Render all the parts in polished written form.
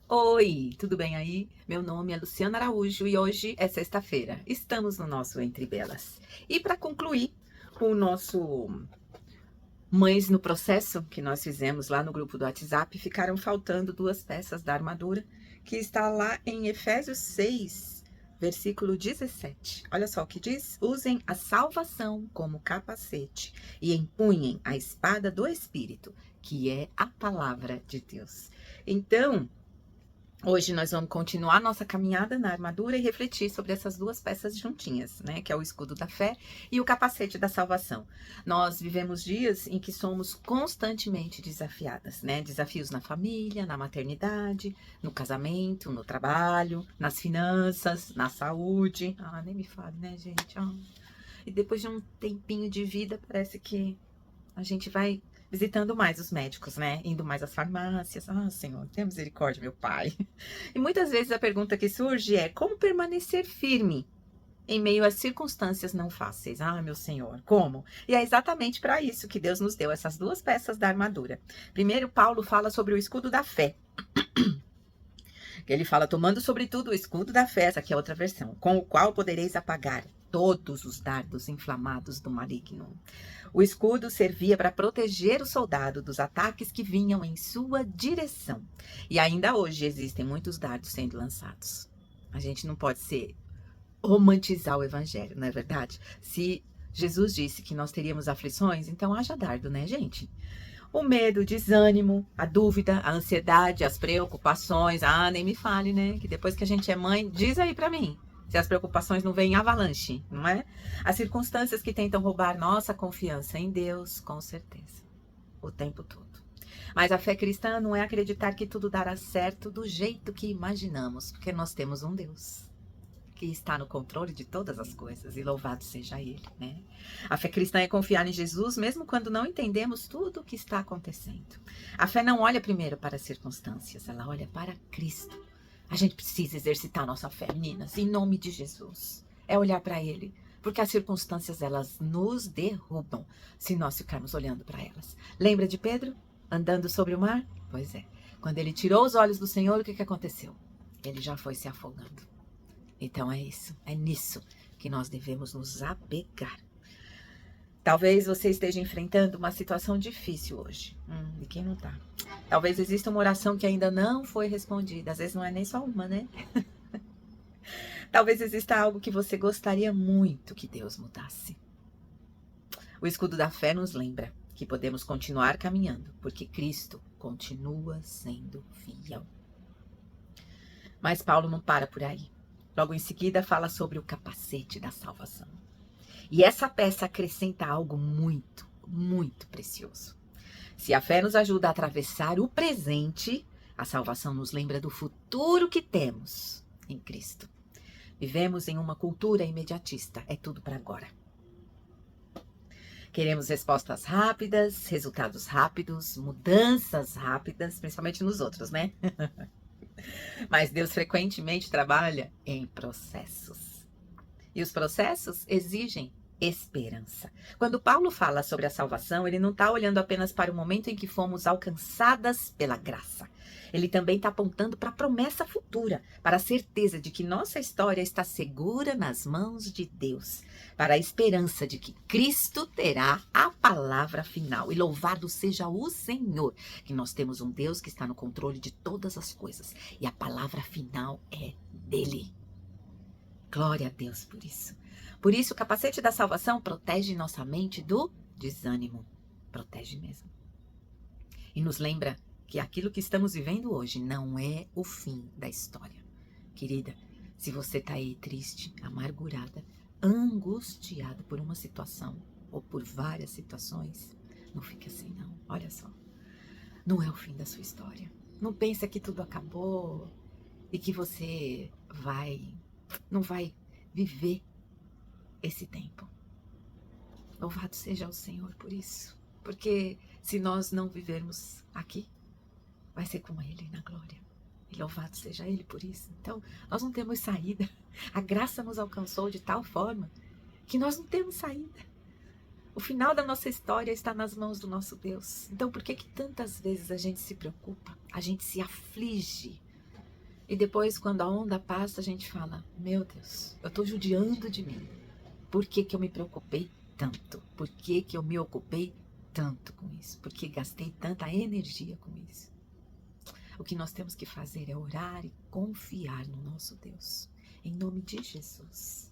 Oi, tudo bem aí? Meu nome é Luciana Araújo e hoje é sexta-feira. Estamos no nosso Entre Belas. E para concluir o nosso Mães no Processo que nós fizemos lá no grupo do WhatsApp, ficaram faltando duas peças da armadura, que está lá em Efésios 6, versículo 17. Olha só o que diz: usem a salvação como capacete e empunhem a espada do Espírito, que é a palavra de Deus. Então, hoje nós vamos continuar nossa caminhada na armadura e refletir sobre essas duas peças juntinhas, né? Que é o escudo da fé e o capacete da salvação. Nós vivemos dias em que somos constantemente desafiadas, né? Desafios na família, na maternidade, no casamento, no trabalho, nas finanças, na saúde. Ah, nem me fale, né, gente? Ah. E depois de um tempinho de vida, parece que a gente vai visitando mais os médicos, né? Indo mais às farmácias. Ah, Senhor, tenha misericórdia, meu Pai. E muitas vezes a pergunta que surge é: como permanecer firme em meio às circunstâncias não fáceis? Ah, meu Senhor, como? E é exatamente para isso que Deus nos deu essas duas peças da armadura. Primeiro, Paulo fala sobre o escudo da fé. Ele fala: tomando sobretudo o escudo da fé, essa aqui é outra versão, com o qual podereis apagar todos os dardos inflamados do maligno. O escudo servia para proteger o soldado dos ataques que vinham em sua direção. E ainda hoje existem muitos dardos sendo lançados. A gente não pode romantizar o evangelho, não é verdade? Se Jesus disse que nós teríamos aflições, então haja dardo, né, gente? O medo, o desânimo, a dúvida, a ansiedade, as preocupações. Ah, nem me fale, né? Que depois que a gente é mãe, diz aí pra mim. Se as preocupações não vêm em avalanche, não é? As circunstâncias que tentam roubar nossa confiança em Deus, com certeza. O tempo todo. Mas a fé cristã não é acreditar que tudo dará certo do jeito que imaginamos, porque nós temos um Deus que está no controle de todas as coisas, e louvado seja Ele, né? A fé cristã é confiar em Jesus, mesmo quando não entendemos tudo o que está acontecendo. A fé não olha primeiro para as circunstâncias, ela olha para Cristo. A gente precisa exercitar nossa fé, meninas, em nome de Jesus. É olhar para Ele, porque as circunstâncias, elas nos derrubam, se nós ficarmos olhando para elas. Lembra de Pedro, andando sobre o mar? Pois é, quando ele tirou os olhos do Senhor, o que aconteceu? Ele já foi se afogando. Então é isso, é nisso que nós devemos nos apegar. Talvez você esteja enfrentando uma situação difícil hoje. E quem não tá? Talvez exista uma oração que ainda não foi respondida. Às vezes não é nem só uma, né? Talvez exista algo que você gostaria muito que Deus mudasse. O escudo da fé nos lembra que podemos continuar caminhando, porque Cristo continua sendo fiel. Mas Paulo não para por aí. Logo em seguida fala sobre o capacete da salvação. E essa peça acrescenta algo muito, muito precioso. Se a fé nos ajuda a atravessar o presente, a salvação nos lembra do futuro que temos em Cristo. Vivemos em uma cultura imediatista, é tudo para agora. Queremos respostas rápidas, resultados rápidos, mudanças rápidas, principalmente nos outros, né? Mas Deus frequentemente trabalha em processos. E os processos exigem esperança. Quando Paulo fala sobre a salvação, ele não está olhando apenas para o momento em que fomos alcançadas pela graça. Ele também está apontando para a promessa futura, para a certeza de que nossa história está segura nas mãos de Deus, para a esperança de que Cristo terá a palavra final. E louvado seja o Senhor, que nós temos um Deus que está no controle de todas as coisas, e a palavra final é dele. Glória a Deus por isso. Por isso, o capacete da salvação protege nossa mente do desânimo. Protege mesmo. E nos lembra que aquilo que estamos vivendo hoje não é o fim da história. Querida, se você está aí triste, amargurada, angustiada por uma situação ou por várias situações, não fique assim não. Olha só, não é o fim da sua história. Não pensa que tudo acabou e que você não vai viver esse tempo. Louvado seja o Senhor por isso. Porque se nós não vivermos aqui, vai ser com Ele na glória. E louvado seja Ele por isso. Então, nós não temos saída. A graça nos alcançou de tal forma que nós não temos saída. O final da nossa história está nas mãos do nosso Deus. Então, por que tantas vezes a gente se preocupa? A gente se aflige E depois, quando a onda passa, a gente fala, meu Deus, eu estou judiando de mim. Por que que eu me preocupei tanto? Por que que eu me ocupei tanto com isso? Por que gastei tanta energia com isso? O que nós temos que fazer é orar e confiar no nosso Deus. Em nome de Jesus.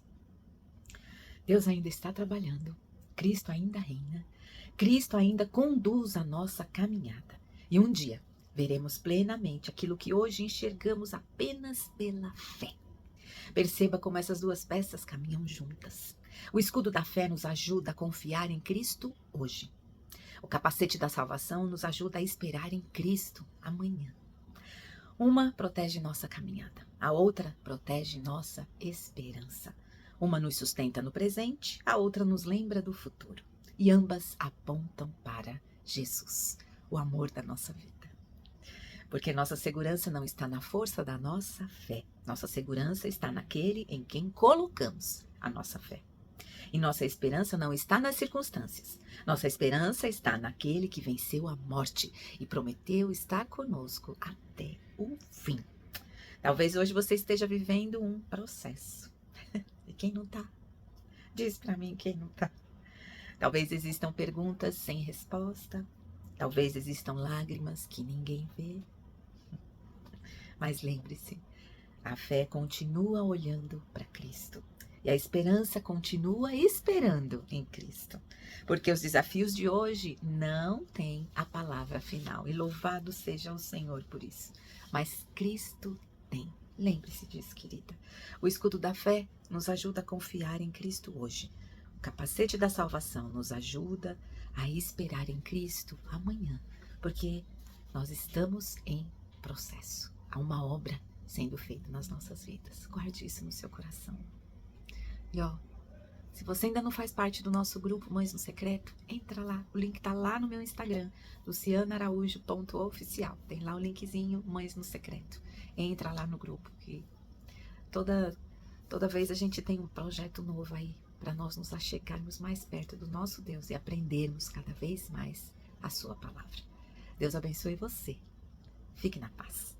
Deus ainda está trabalhando. Cristo ainda reina. Cristo ainda conduz a nossa caminhada. E um dia veremos plenamente aquilo que hoje enxergamos apenas pela fé. Perceba como essas duas peças caminham juntas. O escudo da fé nos ajuda a confiar em Cristo hoje. O capacete da salvação nos ajuda a esperar em Cristo amanhã. Uma protege nossa caminhada, a outra protege nossa esperança. Uma nos sustenta no presente, a outra nos lembra do futuro. E ambas apontam para Jesus, o amor da nossa vida. Porque nossa segurança não está na força da nossa fé. Nossa segurança está naquele em quem colocamos a nossa fé. E nossa esperança não está nas circunstâncias. Nossa esperança está naquele que venceu a morte e prometeu estar conosco até o fim. Talvez hoje você esteja vivendo um processo. E quem não está? Diz para mim quem não está. Talvez existam perguntas sem resposta. Talvez existam lágrimas que ninguém vê. Mas lembre-se, a fé continua olhando para Cristo. E a esperança continua esperando em Cristo. Porque os desafios de hoje não têm a palavra final. E louvado seja o Senhor por isso. Mas Cristo tem. Lembre-se disso, querida. O escudo da fé nos ajuda a confiar em Cristo hoje. O capacete da salvação nos ajuda a esperar em Cristo amanhã. Porque nós estamos em processo. Há uma obra sendo feita nas nossas vidas. Guarde isso no seu coração. E ó, se você ainda não faz parte do nosso grupo Mães no Secreto, entra lá. O link tá lá no meu Instagram, lucianaaraújo.oficial. Tem lá o linkzinho Mães no Secreto. Entra lá no grupo, que toda vez a gente tem um projeto novo aí, para nós nos achegarmos mais perto do nosso Deus e aprendermos cada vez mais a sua palavra. Deus abençoe você. Fique na paz.